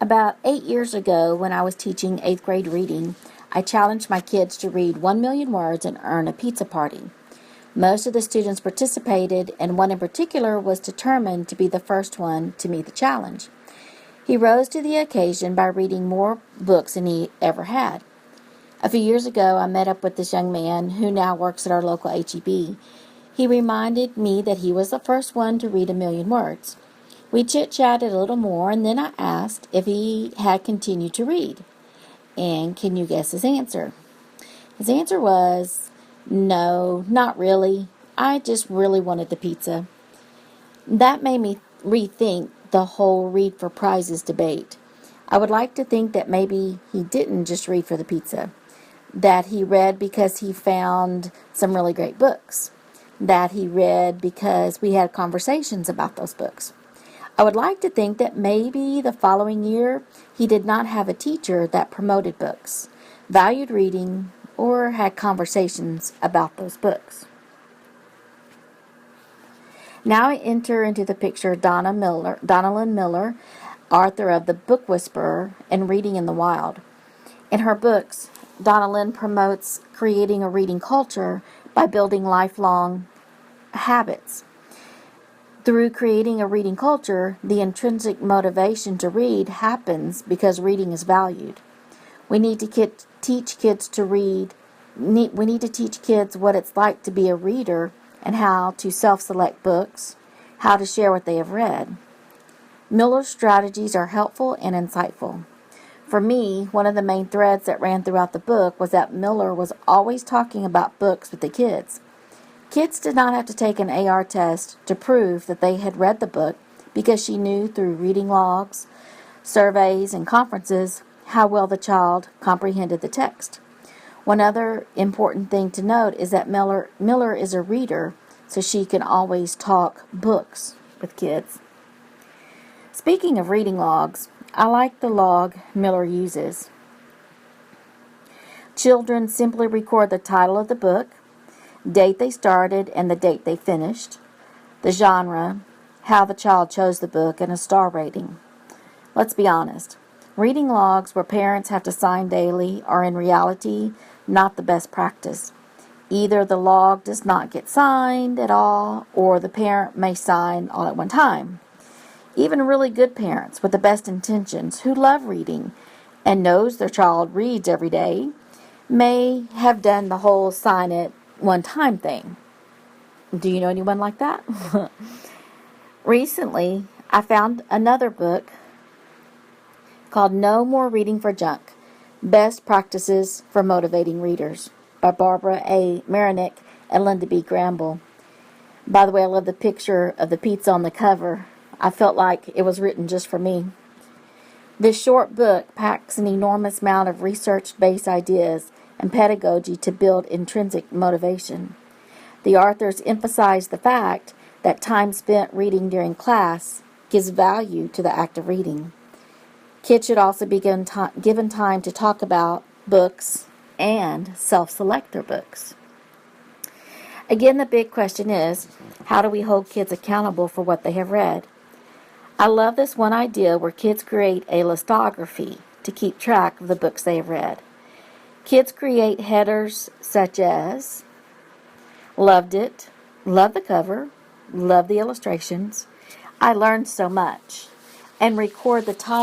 About 8 years ago, when I was teaching 8th grade reading, I challenged my kids to read 1 million words and earn a pizza party. Most of the students participated, and one in particular was determined to be the first one to meet the challenge. He rose to the occasion by reading more books than he ever had. A few years ago, I met up with this young man who now works at our local HEB. He reminded me that he was the first one to read 1 million words. We chit-chatted a little more, and then I asked if he had continued to read. And can you guess his answer? His answer was, "No, not really. I just really wanted the pizza." That made me rethink the whole read for prizes debate. I would like to think that maybe he didn't just read for the pizza, that he read because he found some really great books, that he read because we had conversations about those books. I would like to think that maybe the following year he did not have a teacher that promoted books, valued reading, or had conversations about those books. Now I enter into the picture Donalyn Miller, author of The Book Whisperer and Reading in the Wild. In her books, Donalyn promotes creating a reading culture by building lifelong habits. Through creating a reading culture, the intrinsic motivation to read happens because reading is valued. We need to teach kids to read. We need to teach kids what it's like to be a reader and how to self-select books, how to share what they have read. Miller's strategies are helpful and insightful. For me, one of the main threads that ran throughout the book was that Miller was always talking about books with the kids. Kids did not have to take an AR test to prove that they had read the book because she knew through reading logs, surveys, and conferences how well the child comprehended the text. One other important thing to note is that Miller is a reader, so she can always talk books with kids. Speaking of reading logs, I like the log Miller uses. Children simply record the title of the book, date they started and the date they finished, the genre, how the child chose the book, and a star rating. Let's be honest. Reading logs where parents have to sign daily are in reality not the best practice. Either the log does not get signed at all, or the parent may sign all at one time. Even really good parents with the best intentions who love reading and knows their child reads every day may have done the whole sign it one time thing. Do you know anyone like that? Recently, I found another book called No More Reading for Junk: Best Practices for Motivating Readers by Barbara A. Marinick and Linda B. Gramble. By the way, I love the picture of the pizza on the cover. I felt like it was written just for me. This short book packs an enormous amount of research-based ideas and pedagogy to build intrinsic motivation. The authors emphasize the fact that time spent reading during class gives value to the act of reading. Kids should also be given time to talk about books and self-select their books. Again, the big question is, how do we hold kids accountable for what they have read? I love this one idea where kids create a listography to keep track of the books they have read. Kids create headers such as, loved it, love the cover, love the illustrations, I learned so much, and record the title